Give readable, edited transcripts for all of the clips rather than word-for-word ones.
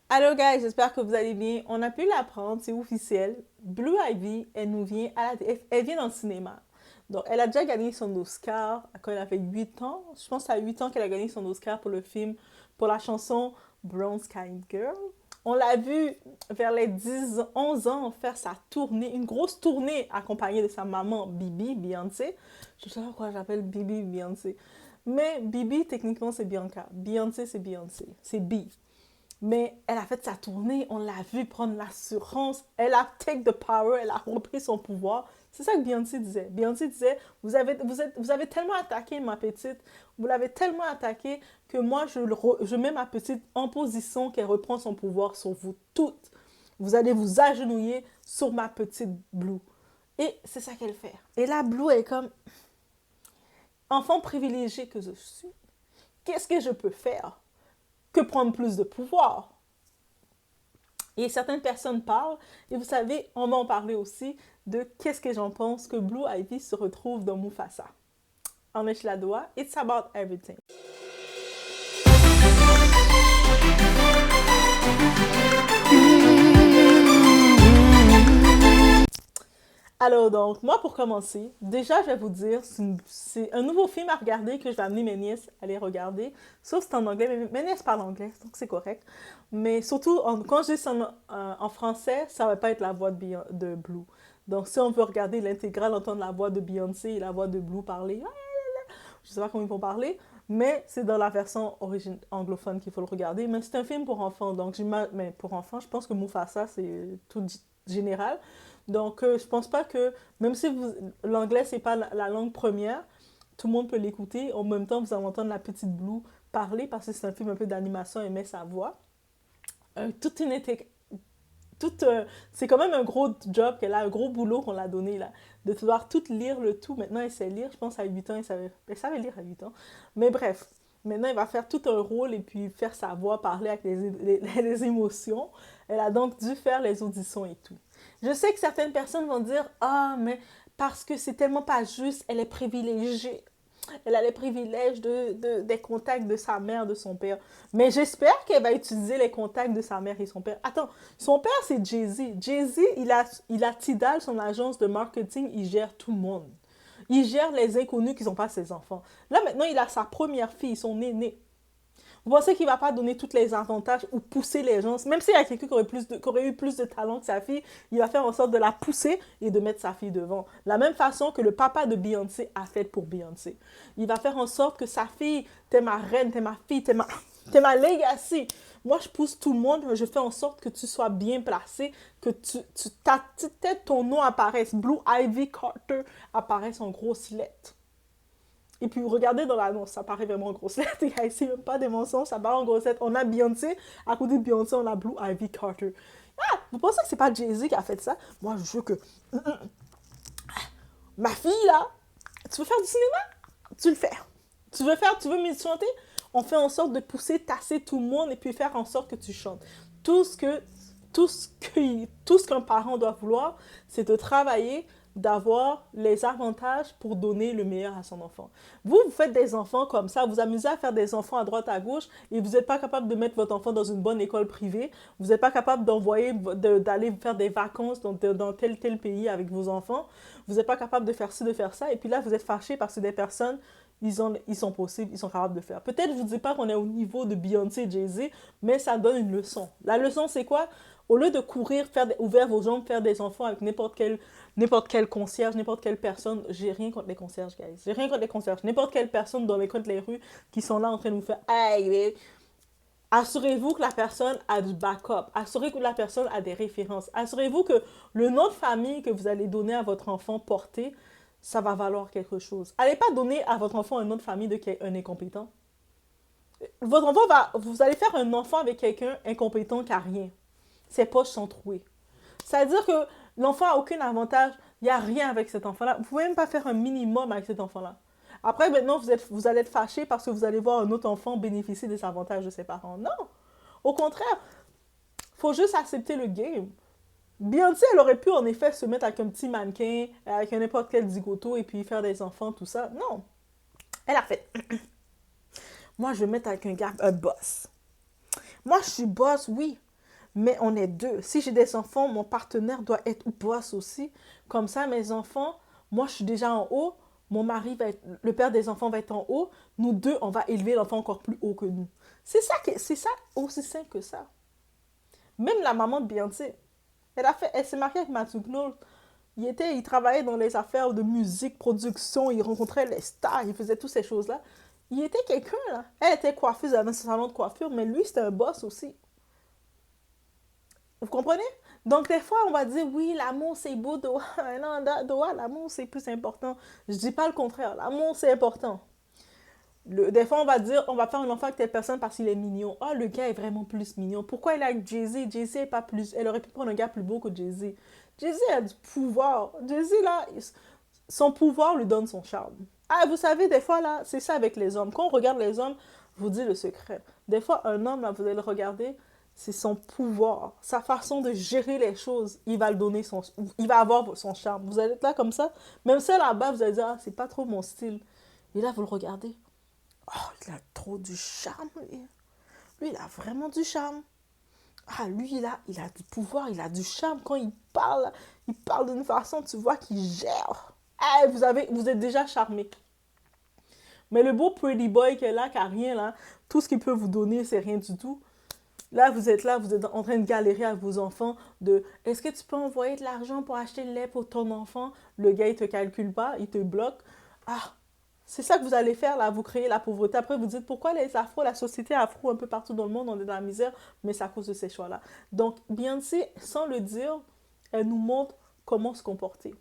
Allô guys, j'espère que vous allez bien. On a pu l'apprendre, c'est officiel. Blue Ivy, elle nous vient elle vient dans le cinéma. Donc, elle a déjà gagné son Oscar quand elle avait 8 ans. Je pense que c'est à 8 ans qu'elle a gagné son Oscar pour le film, pour la chanson Brown Sky Girl. On l'a vu vers les 10, 11 ans faire sa tournée, une grosse tournée accompagnée de sa maman Bibi, Beyoncé. Je sais pas pourquoi j'appelle Bibi Beyoncé. Mais Bibi, techniquement, c'est Bianca. Beyoncé, c'est Beyoncé. C'est B. Mais elle a fait sa tournée, on l'a vu prendre l'assurance, elle a take the power, elle a repris son pouvoir. C'est ça que Beyoncé disait. Beyoncé disait, vous avez tellement attaqué ma petite, vous l'avez tellement attaqué que moi, je mets ma petite en position qu'elle reprend son pouvoir sur vous toutes. Vous allez vous agenouiller sur ma petite Blue. Et c'est ça qu'elle fait. Et là, Blue est comme, enfant privilégié que je suis, qu'est-ce que je peux faire que prendre plus de pouvoir? Et certaines personnes parlent, et vous savez, on va en parler aussi de qu'est-ce que j'en pense que Blue Ivy se retrouve dans Mufasa. En la doigt, it's about everything. Alors donc, moi pour commencer, déjà je vais vous dire, c'est un nouveau film à regarder que je vais amener mes nièces à aller regarder. Sauf c'est en anglais, mais mes nièces parlent anglais, donc c'est correct. Mais surtout, quand je dis ça en français, ça va pas être la voix de Blue. Donc si on veut regarder l'intégrale, entendre la voix de Beyoncé et la voix de Blue parler, je sais pas comment ils vont parler, mais c'est dans la version anglophone qu'il faut le regarder. Mais c'est un film pour enfants, donc mais pour enfants, je pense que Mufasa, c'est tout général. Donc, je pense pas que, même si l'anglais, c'est pas la langue première, tout le monde peut l'écouter. En même temps, vous allez entendre la petite Blue parler parce que c'est un film un peu d'animation et met sa voix. Toute une toute, c'est quand même un gros job qu'elle a, un gros boulot qu'on l'a donné là, de devoir tout lire le tout. Maintenant, elle sait lire, je pense à 8 ans, elle savait lire à 8 ans. Mais bref, maintenant, elle va faire tout un rôle et puis faire sa voix, parler avec les émotions. Elle a donc dû faire les auditions et tout. Je sais que certaines personnes vont dire, ah, mais parce que c'est tellement pas juste, elle est privilégiée. Elle a les privilèges des contacts de sa mère, de son père. Mais j'espère qu'elle va utiliser les contacts de sa mère et son père. Attends, son père, c'est Jay-Z. Jay-Z, il a Tidal, son agence de marketing, il gère tout le monde. Il gère les inconnus qui ne sont pas ses enfants. Là, maintenant, il a sa première fille, son aîné. Vous pensez qu'il ne va pas donner tous les avantages ou pousser les gens? Même s'il y a quelqu'un qui aurait eu plus de talent que sa fille, il va faire en sorte de la pousser et de mettre sa fille devant. La même façon que le papa de Beyoncé a fait pour Beyoncé. Il va faire en sorte que sa fille, t'es ma reine, t'es ma fille, t'es ma legacy. Moi, je pousse tout le monde, je fais en sorte que tu sois bien placé, que ta tête, ton nom apparaisse. Blue Ivy Carter apparaisse en grosses lettres. Et puis, regardez dans l'annonce, ça paraît vraiment en grosse lettre. C'est même pas des mensonges, ça paraît en grosse lettre. On a Beyoncé, à côté de Beyoncé, on a Blue Ivy Carter. Ah, vous pensez que c'est pas Jay-Z qui a fait ça? Moi, je veux que ma fille, là, tu veux faire du cinéma? Tu le fais. Tu veux me chanter? On fait en sorte de pousser, tasser tout le monde et puis faire en sorte que tu chantes. Tout ce que, tout ce qu'un parent doit vouloir, c'est de travailler, d'avoir les avantages pour donner le meilleur à son enfant. Vous faites des enfants comme ça, vous amusez à faire des enfants à droite, à gauche, et vous n'êtes pas capable de mettre votre enfant dans une bonne école privée, vous n'êtes pas capable d'aller faire des vacances dans tel pays avec vos enfants, vous n'êtes pas capable de faire ci, de faire ça, et puis là, vous êtes fâché parce que des personnes ils sont possibles, ils sont capables de faire. Peut-être, je ne vous dis pas qu'on est au niveau de Beyoncé et Jay-Z, mais ça donne une leçon. La leçon, c'est quoi? Au lieu de courir, ouvrir vos jambes, faire des enfants avec n'importe quel concierge, n'importe quelle personne, j'ai rien contre les concierges, guys. J'ai rien contre les concierges. N'importe quelle personne dans les coins de les rues qui sont là en train de vous faire hey, assurez-vous que la personne a du backup. Assurez-vous que la personne a des références. Assurez-vous que le nom de famille que vous allez donner à votre enfant porté, ça va valoir quelque chose. Allez pas donner à votre enfant un nom de famille de un incompétent. Votre enfant vous allez faire un enfant avec quelqu'un incompétent qui a rien. Ses poches sont trouées. C'est-à-dire que l'enfant n'a aucun avantage. Il n'y a rien avec cet enfant-là. Vous ne pouvez même pas faire un minimum avec cet enfant-là. Après, maintenant, vous allez être fâché parce que vous allez voir un autre enfant bénéficier des avantages de ses parents. Non! Au contraire, il faut juste accepter le game. Beyoncé, elle aurait pu en effet se mettre avec un petit mannequin, avec n'importe quel zigoto et puis faire des enfants, tout ça. Non. Elle a fait. Moi, je vais mettre avec un gars, un boss. Moi, je suis boss, oui. mais on est deux. Si j'ai des enfants, mon partenaire doit être boss aussi. Comme ça, mes enfants, moi, je suis déjà en haut. Mon mari va être, le père des enfants va être en haut. Nous deux, on va élever l'enfant encore plus haut que nous. C'est ça aussi simple que ça. Même la maman de Beyoncé, elle s'est mariée avec Matthew Knowles. Il travaillait dans les affaires de musique, production, il rencontrait les stars, il faisait toutes ces choses-là. Il était quelqu'un, là. Elle était coiffeuse dans un salon de coiffure, mais lui, c'était un boss aussi. Vous comprenez? Donc, des fois, on va dire, oui, l'amour, c'est beau, Doha. Non, Doha, l'amour, c'est plus important. Je dis pas le contraire. L'amour, c'est important. Des fois, on va dire, on va faire un enfant avec telle personne parce qu'il est mignon. Ah, oh, le gars est vraiment plus mignon. Pourquoi il est avec Jay-Z? Jay-Z est pas plus. Elle aurait pu prendre un gars plus beau que Jay-Z. Jay-Z a du pouvoir. Jay-Z, là, son pouvoir lui donne son charme. Ah, vous savez, des fois, là, c'est ça avec les hommes. Quand on regarde les hommes, je vous dis le secret. Des fois, un homme, là, vous allez le regarder, c'est son pouvoir, sa façon de gérer les choses. Il va avoir son charme. Vous allez être là comme ça. Même ça, là-bas, vous allez dire, ah, c'est pas trop mon style. Et là, vous le regardez. Oh, il a trop du charme, lui. Lui, il a vraiment du charme. Ah, lui, il a du pouvoir, il a du charme. Quand il parle d'une façon, tu vois qu'il gère. Ah, vous êtes déjà charmé. Mais le beau pretty boy qui est là, qui a rien là, tout ce qu'il peut vous donner, c'est rien du tout. Là, vous êtes en train de galérer avec vos enfants de est-ce que tu peux envoyer de l'argent pour acheter le lait pour ton enfant? Le gars, il te calcule pas, il te bloque. Ah, c'est ça que vous allez faire là, vous créez la pauvreté. Après, vous dites pourquoi les afro, la société afro un peu partout dans le monde, on est dans la misère, mais c'est à cause de ces choix-là. Donc, Beyoncé, sans le dire, elle nous montre comment se comporter.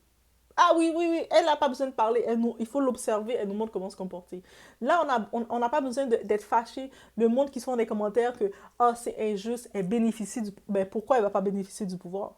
Ah oui, oui, oui, elle n'a pas besoin de parler, il faut l'observer, elle nous montre comment se comporter. Là, on n'a pas besoin d'être fâché. Le monde qui se font des commentaires que ah, c'est injuste, elle bénéficie du... Ben, pourquoi elle ne va pas bénéficier du pouvoir?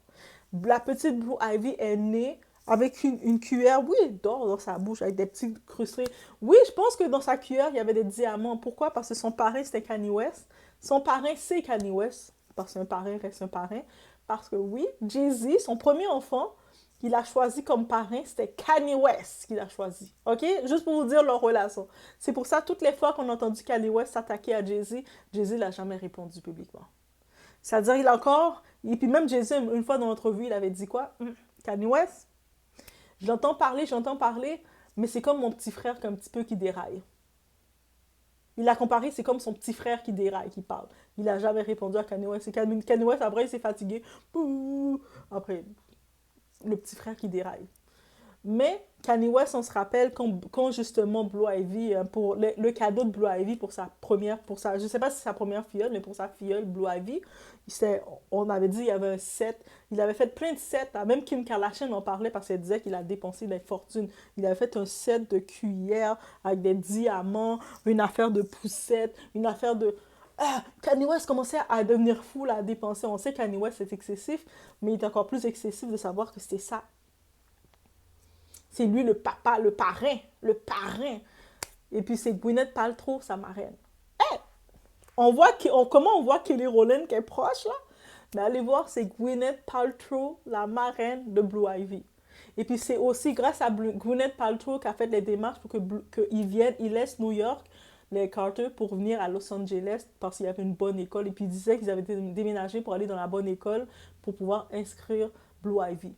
La petite Blue Ivy est née avec une cuillère, oui, d'or dans sa bouche, avec des petits crustés. Oui, je pense que dans sa cuillère, il y avait des diamants. Pourquoi? Parce que son parrain, c'était Kanye West. Son parrain, c'est Kanye West. Parce qu'un parrain reste un parrain. Parce que oui, Jay-Z, son premier enfant, qu'il a choisi comme parrain, c'était Kanye West qu'il a choisi. OK? Juste pour vous dire leur relation. C'est pour ça, toutes les fois qu'on a entendu Kanye West s'attaquer à Jay-Z, Jay-Z n'a jamais répondu publiquement. C'est-à-dire, il a encore... Et puis même Jay-Z, une fois dans l'entrevue, il avait dit quoi? Kanye West, j'entends parler, mais c'est comme mon petit frère un petit peu qui déraille. Il a comparé, c'est comme son petit frère qui déraille, qui parle. Il n'a jamais répondu à Kanye West. Kanye West, après, il s'est fatigué. Après, le petit frère qui déraille. Mais Kanye West, on se rappelle quand justement Blue Ivy, pour le cadeau de Blue Ivy je sais pas si c'est sa première filleule, mais pour sa filleule Blue Ivy, on avait dit il y avait un set, il avait fait plein de sets, là. Même Kim Kardashian en parlait parce qu'elle disait qu'il a dépensé des fortunes. Il avait fait un set de cuillères avec des diamants, une affaire de poussettes, une affaire de... Kanye West commençait à devenir fou, là, à dépenser. On sait que Kanye West c'est excessif, mais il est encore plus excessif de savoir que c'était ça. C'est lui le papa, le parrain, le parrain. Et puis c'est Gwyneth Paltrow, sa marraine. Hey! Comment on voit Kelly Rowland qui est proche là? Mais allez voir, c'est Gwyneth Paltrow, la marraine de Blue Ivy. Et puis c'est aussi grâce à Gwyneth Paltrow qui a fait les démarches pour qu'ils viennent, ils laissent New York, les Carter, pour venir à Los Angeles parce qu'il y avait une bonne école. Et puis ils disaient qu'ils avaient déménagé pour aller dans la bonne école pour pouvoir inscrire Blue Ivy.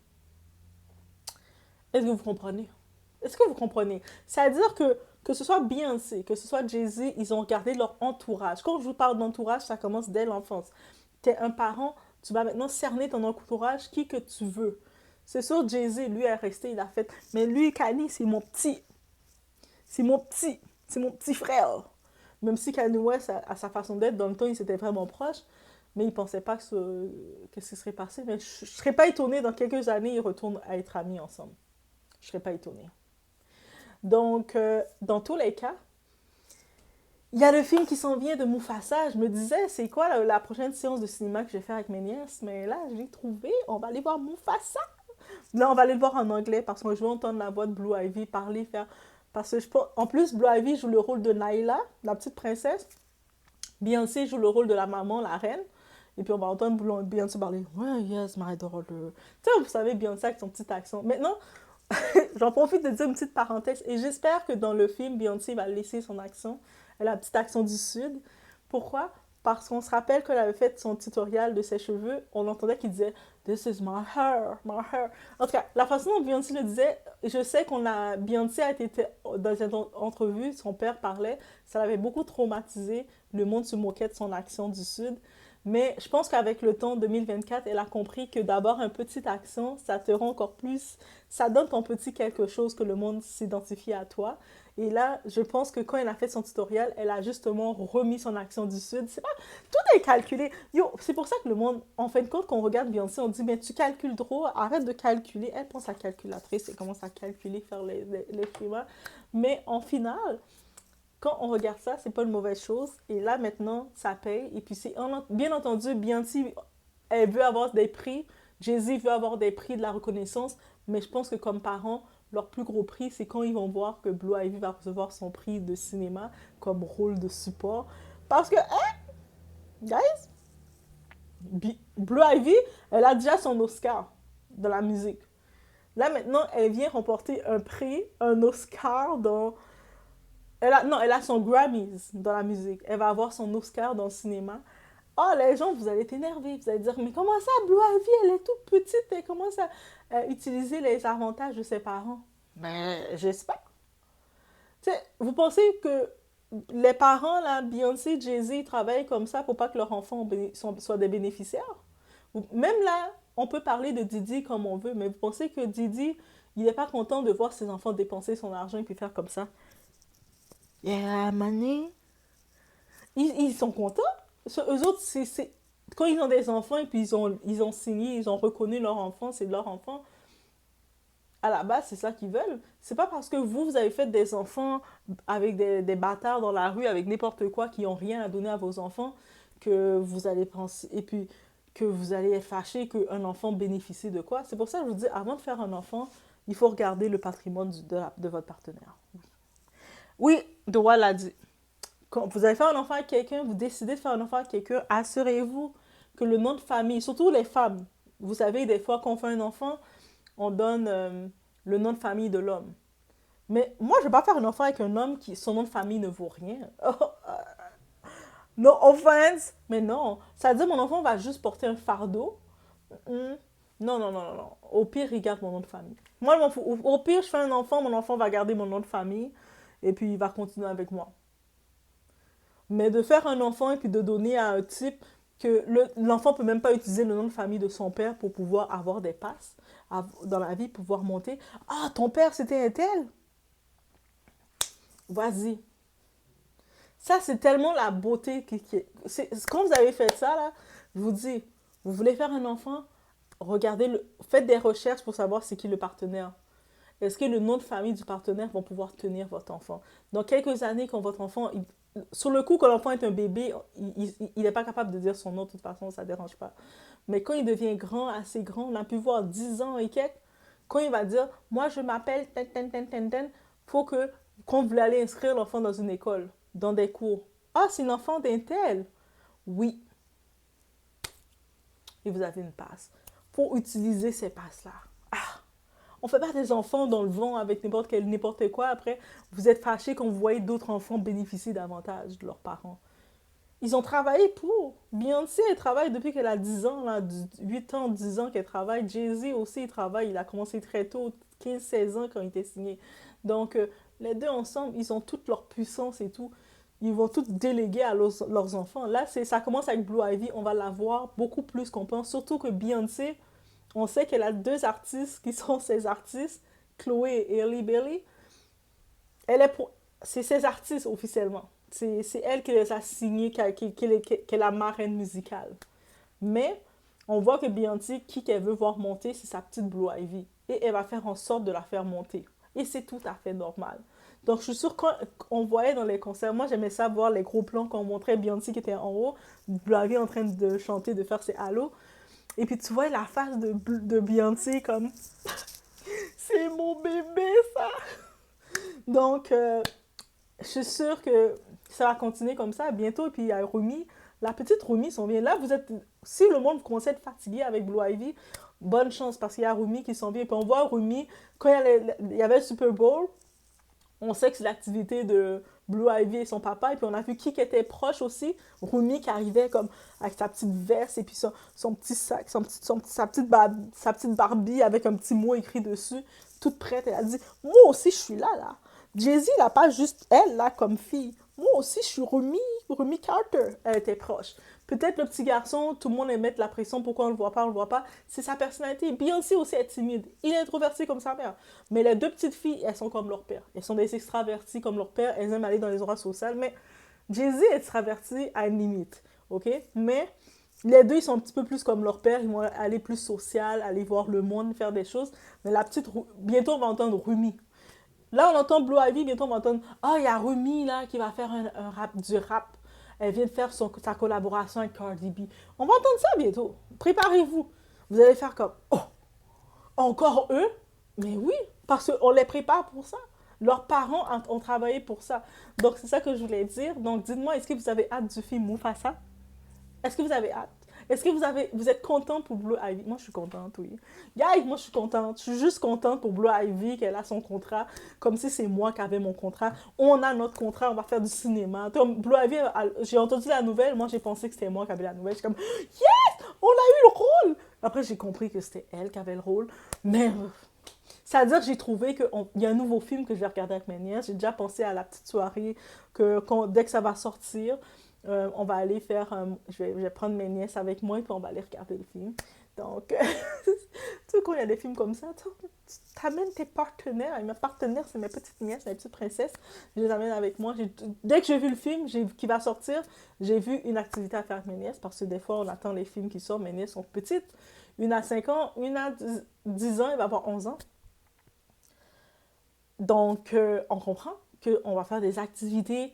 Est-ce que vous comprenez? Est-ce que vous comprenez? C'est-à-dire que ce soit Beyoncé, que ce soit Jay-Z, ils ont gardé leur entourage. Quand je vous parle d'entourage, ça commence dès l'enfance. Tu es un parent, tu vas maintenant cerner ton entourage, qui que tu veux. C'est sûr, Jay-Z, lui, est resté, il a fait. Mais lui, Kanye, c'est mon petit. C'est mon petit. C'est mon petit frère. Même si Kanye West, à sa façon d'être, dans le temps, ils étaient vraiment proches. Mais ils ne pensaient pas que ce qui serait passé. Mais je ne serais pas étonnée, dans quelques années, ils retournent à être amis ensemble. Je ne serais pas étonnée. Donc, dans tous les cas, il y a le film qui s'en vient de Mufasa. Je me disais, c'est quoi la prochaine séance de cinéma que je vais faire avec mes nièces? Mais là, j'ai trouvé, on va aller voir Mufasa. Là, on va aller le voir en anglais parce que je veux entendre la voix de Blue Ivy parler, faire... Parce que en plus, Blue Ivy joue le rôle de Naila, la petite princesse. Beyoncé joue le rôle de la maman, la reine. Et puis on va entendre Beyoncé parler. Ouais, yes, my daughter. Tu sais, vous savez, Beyoncé avec son petit accent. Maintenant, j'en profite de dire une petite parenthèse. Et j'espère que dans le film, Beyoncé va laisser son accent. Elle a un petit accent du Sud. Pourquoi? parce qu'on se rappelle qu'elle avait fait son tutoriel de ses cheveux, on entendait qu'il disait This is my hair, my hair. En tout cas, la façon dont Beyoncé le disait, je sais Beyoncé a été dans une entrevue, son père parlait, ça l'avait beaucoup traumatisé, le monde se moquait de son accent du Sud. Mais je pense qu'avec le temps, 2024, elle a compris que d'abord un petit accent, ça te rend encore plus, ça donne ton petit quelque chose que le monde s'identifie à toi. Et là, je pense que quand elle a fait son tutoriel, elle a justement remis son accent du Sud. C'est pas, tout est calculé. Yo, c'est pour ça que le monde, en fin de compte, quand on regarde Beyoncé, on dit, mais tu calcules trop, arrête de calculer. Elle pense à calculatrice et commence à calculer, faire les schémas. Mais en final, quand on regarde ça, c'est pas une mauvaise chose. Et là, maintenant, ça paye. Et puis, bien entendu, Beyoncé, elle veut avoir des prix. Jay-Z veut avoir des prix de la reconnaissance. Mais je pense que comme parents, leur plus gros prix, c'est quand ils vont voir que Blue Ivy va recevoir son prix de cinéma comme rôle de support. Parce que, guys, Blue Ivy, elle a déjà son Oscar de la musique. Là, maintenant, elle vient remporter un prix, un Oscar dans elle a son Grammys dans la musique. Elle va avoir son Oscar dans le cinéma. Oh, les gens, vous allez être énervés. Vous allez dire, mais comment ça, Blue Ivy, elle est toute petite, elle commence à utiliser les avantages de ses parents. Ben, j'espère. Tu sais, vous pensez que les parents, là, Beyoncé, Jay-Z, travaillent comme ça pour pas que leurs enfants soient des bénéficiaires? Même là, on peut parler de Didi comme on veut, mais vous pensez que Didi, il n'est pas content de voir ses enfants dépenser son argent et puis faire comme ça? Yeah, money. Ils sont contents. Eux autres, quand ils ont des enfants et puis ils ont signé, ils ont reconnu leur enfant, c'est leur enfant. À la base, c'est ça qu'ils veulent. C'est pas parce que vous avez fait des enfants avec des bâtards dans la rue, avec n'importe quoi, qui n'ont rien à donner à vos enfants, que vous allez penser, et puis que vous allez être fâché qu'un enfant bénéficie de quoi. C'est pour ça que je vous dis, avant de faire un enfant, il faut regarder le patrimoine de votre partenaire. Oui, Doa l'a dit. Quand vous allez faire un enfant avec quelqu'un, vous décidez de faire un enfant avec quelqu'un, assurez-vous que le nom de famille, surtout les femmes, vous savez, des fois, quand on fait un enfant, on donne le nom de famille de l'homme. Mais moi, je ne vais pas faire un enfant avec un homme qui, son nom de famille ne vaut rien. No offense, mais non. Ça veut dire mon enfant va juste porter un fardeau. Mm. Non, non, non, non, non. Au pire, il garde mon nom de famille. Moi, au pire, je fais un enfant, mon enfant va garder mon nom de famille et puis il va continuer avec moi. Mais de faire un enfant et puis de donner à un type que l'enfant peut même pas utiliser le nom de famille de son père pour pouvoir avoir des passes dans la vie, pouvoir monter. Ah, ton père, c'était un tel? Vas-y. Ça, c'est tellement la beauté quand vous avez fait ça, là, je vous dis, vous voulez faire un enfant, faites des recherches pour savoir c'est qui le partenaire. Est-ce que le nom de famille du partenaire va pouvoir tenir votre enfant? Dans quelques années, quand votre enfant, sur le coup, quand l'enfant est un bébé, il n'est pas capable de dire son nom, de toute façon, ça ne dérange pas. Mais quand il devient grand, assez grand, on a pu voir 10 ans et quelques, quand il va dire, moi je m'appelle ten, ten, ten, ten, ten, faut que, quand vous voulez aller inscrire l'enfant dans une école, dans des cours, ah, c'est une enfant d'un tel. Oui. Et vous avez une passe. Pour utiliser ces passes-là. Ah, on fait pas des enfants dans le vent avec n'importe quoi. Après, vous êtes fâchés quand vous voyez d'autres enfants bénéficier davantage de leurs parents. Ils ont travaillé pour. Beyoncé, elle travaille depuis qu'elle a 10 ans, là, 8 ans, 10 ans qu'elle travaille. Jay-Z aussi, il travaille. Il a commencé très tôt, 15-16 ans quand il était signé. Donc, les deux ensemble, ils ont toute leur puissance et tout. Ils vont tout déléguer à leurs enfants. Là, ça commence avec Blue Ivy. On va la voir beaucoup plus qu'on pense. Surtout que Beyoncé, on sait qu'elle a deux artistes qui sont ses artistes, Chloé et Hailey Bailey. C'est ses artistes officiellement. C'est elle qui les a signés, qui est la marraine musicale. Mais on voit que Beyoncé, qui qu'elle veut voir monter, c'est sa petite Blue Ivy. Et elle va faire en sorte de la faire monter. Et c'est tout à fait normal. Donc, je suis sûre qu'on voyait dans les concerts, moi j'aimais ça voir les gros plans quand on montrait Beyoncé qui était en haut, Blue Ivy en train de chanter, de faire ses halos. Et puis tu vois la face de Beyoncé comme c'est mon bébé ça. Donc je suis sûre que ça va continuer comme ça bientôt. Et puis il y a Rumi, la petite Rumi s'en vient. Là, si le monde commence à être fatigué avec Blue Ivy, bonne chance parce qu'il y a Rumi qui s'en vient. Et puis on voit Rumi, quand il y avait le Super Bowl, on sait que c'est l'activité Blue Ivy et son papa, et puis on a vu qui était proche aussi, Rumi qui arrivait comme avec sa petite veste, et puis son petit sac, sa petite Barbie avec un petit mot écrit dessus, toute prête, elle a dit, moi aussi je suis là, là. Jay-Z, il n'a pas juste elle, là, comme fille. Moi aussi, je suis Rumi Carter. Elle était proche. Peut-être le petit garçon, tout le monde aime mettre la pression, pourquoi on le voit pas. C'est sa personnalité. Beyoncé aussi est timide. Il est introverti comme sa mère. Mais les deux petites filles, elles sont comme leur père. Elles sont des extraverties comme leur père. Elles aiment aller dans les endroits sociaux. Mais Jay-Z est extraverti à une limite. OK? Mais les deux, ils sont un petit peu plus comme leur père. Ils vont aller plus social, aller voir le monde, faire des choses. Mais la petite, bientôt, on va entendre Rumi. Là, on entend Blue Ivy, bientôt on va entendre ah, il y a Rumi là qui va faire un rap, du rap. Elle vient de faire sa collaboration avec Cardi B. On va entendre ça bientôt. Préparez-vous. Vous allez faire comme oh, encore eux? Mais oui, parce qu'on les prépare pour ça. Leurs parents ont travaillé pour ça. Donc, c'est ça que je voulais dire. Donc, dites-moi, est-ce que vous avez hâte du film Mufasa? Est-ce que vous avez hâte? Est-ce que vous êtes content pour Blue Ivy? Moi, je suis contente, oui. Guys, moi, je suis contente. Je suis juste contente pour Blue Ivy qu'elle a son contrat, comme si c'est moi qui avais mon contrat. On a notre contrat, on va faire du cinéma. Comme Blue Ivy, j'ai entendu la nouvelle, moi, j'ai pensé que c'était moi qui avais la nouvelle. Je suis comme, yes! On a eu le rôle! Après, j'ai compris que c'était elle qui avait le rôle. Mais c'est-à-dire que j'ai trouvé qu'il y a un nouveau film que je vais regarder avec mes nièces. J'ai déjà pensé à la petite soirée dès que ça va sortir. On va aller faire... je vais prendre mes nièces avec moi et puis on va aller regarder le film. Donc, tu sais, quand il y a des films comme ça, tu amènes tes partenaires. Et mes partenaires, c'est mes petites nièces, mes petites princesses. Je les amène avec moi. Dès que j'ai vu le film qui va sortir, j'ai vu une activité à faire avec mes nièces parce que des fois, on attend les films qui sortent. Mes nièces sont petites. Une à 5 ans, une à 10 ans, elle va avoir 11 ans. Donc, on comprend qu'on va faire des activités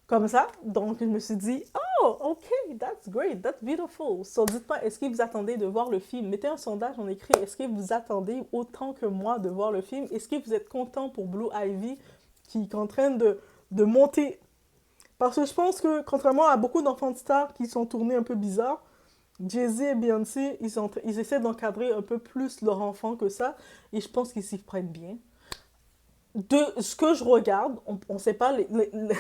comme ça. Donc, je me suis dit, oh, OK, that's great, that's beautiful. So, dites-moi, est-ce que vous attendez de voir le film? Mettez un sondage, on écrit, est-ce que vous attendez autant que moi de voir le film? Est-ce que vous êtes content pour Blue Ivy qui est en train de monter? Parce que je pense que, contrairement à beaucoup d'enfants de stars qui sont tournés un peu bizarres, Jay-Z et Beyoncé, ils essaient d'encadrer un peu plus leur enfant que ça. Et je pense qu'ils s'y prennent bien de ce que je regarde, on ne sait pas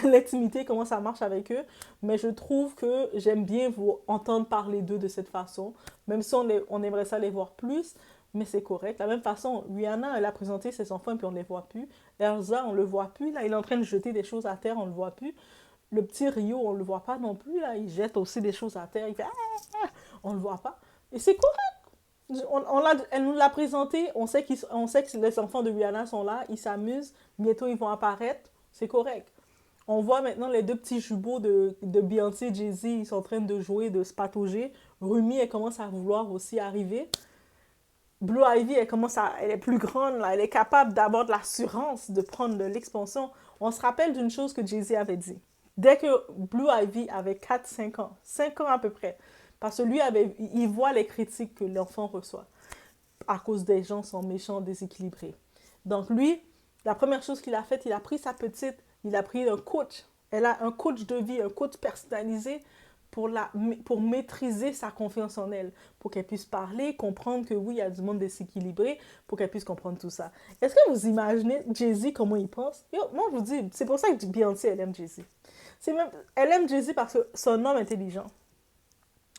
l'intimité, comment ça marche avec eux, mais je trouve que j'aime bien vous entendre parler d'eux de cette façon, même si on aimerait ça les voir plus, mais c'est correct. De la même façon, Rihanna, elle a présenté ses enfants et puis on ne les voit plus. Elsa, on ne le voit plus, là, il est en train de jeter des choses à terre, on ne le voit plus. Le petit Rio, on ne le voit pas non plus, là, il jette aussi des choses à terre, il fait ah, on ne le voit pas. Et c'est correct. Elle nous l'a présenté, on sait que les enfants de Rihanna sont là, ils s'amusent, bientôt ils vont apparaître, c'est correct. On voit maintenant les deux petits jumeaux de Beyoncé et Jay-Z, ils sont en train de jouer, de se patauger. Rumi, elle commence à vouloir aussi arriver. Blue Ivy, elle est plus grande, là, elle est capable d'avoir de l'assurance, de prendre de l'expansion. On se rappelle d'une chose que Jay-Z avait dit. Dès que Blue Ivy avait 4-5 ans, 5 ans à peu près, parce que lui, il voit les critiques que l'enfant reçoit à cause des gens sont méchants, déséquilibrés. Donc lui, la première chose qu'il a faite, il a pris sa petite, il a pris un coach. Elle a un coach de vie, un coach personnalisé pour maîtriser sa confiance en elle, pour qu'elle puisse parler, comprendre que oui, il y a du monde déséquilibré, pour qu'elle puisse comprendre tout ça. Est-ce que vous imaginez Jay-Z, comment il pense? Yo, moi, je vous dis, c'est pour ça que Beyoncé, elle aime Jay-Z. Elle aime Jay-Z parce que son homme intelligent.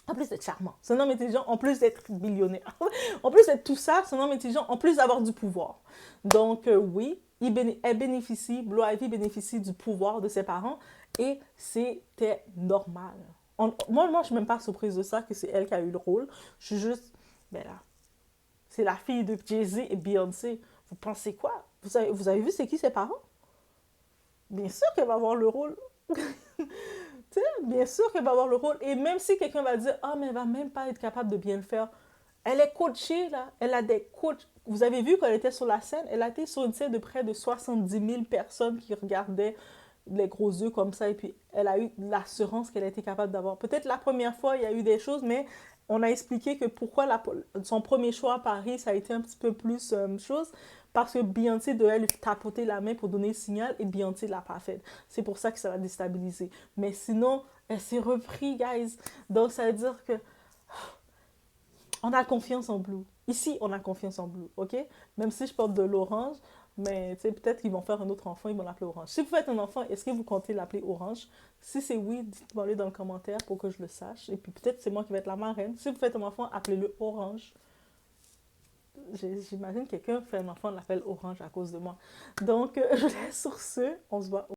En plus d'être charmant, son homme intelligent, en plus d'être billionnaire, en plus d'être tout ça, son homme intelligent, en plus d'avoir du pouvoir. Donc oui, elle bénéficie, Blue Ivy bénéficie du pouvoir de ses parents et c'était normal. Moi, je ne suis même pas surprise de ça, que c'est elle qui a eu le rôle. Je suis juste, ben là, c'est la fille de Jay-Z et Beyoncé. Vous pensez quoi? Vous avez vu c'est qui ses parents? Bien sûr qu'elle va avoir le rôle. Bien sûr qu'elle va avoir le rôle. Et même si quelqu'un va dire, ah, mais elle va même pas être capable de bien le faire, elle est coachée, là. Elle a des coachs. Vous avez vu quand elle était sur la scène, elle a été sur une scène de près de 70 000 personnes qui regardaient les gros yeux comme ça. Et puis, elle a eu l'assurance qu'elle était capable d'avoir. Peut-être la première fois, il y a eu des choses, mais on a expliqué que pourquoi son premier choix à Paris, ça a été un petit peu plus chose. Parce que Beyoncé devait lui tapoter la main pour donner le signal et Beyoncé ne l'a pas fait. C'est pour ça que ça va déstabiliser. Mais sinon, elle s'est repris, guys. Donc, ça veut dire que on a confiance en Blue. Ici, on a confiance en Blue, ok? Même si je porte de l'orange, Mais tu sais, peut-être qu'ils vont faire un autre enfant, ils vont l'appeler Orange. Si vous faites un enfant, est-ce que vous comptez l'appeler Orange? Si c'est oui, dites-moi-le dans le commentaire pour que je le sache. Et puis peut-être c'est moi qui vais être la marraine. Si vous faites un enfant, appelez-le Orange. J'imagine que quelqu'un fait un enfant, l'appelle Orange à cause de moi. Donc, je laisse sur ce. On se voit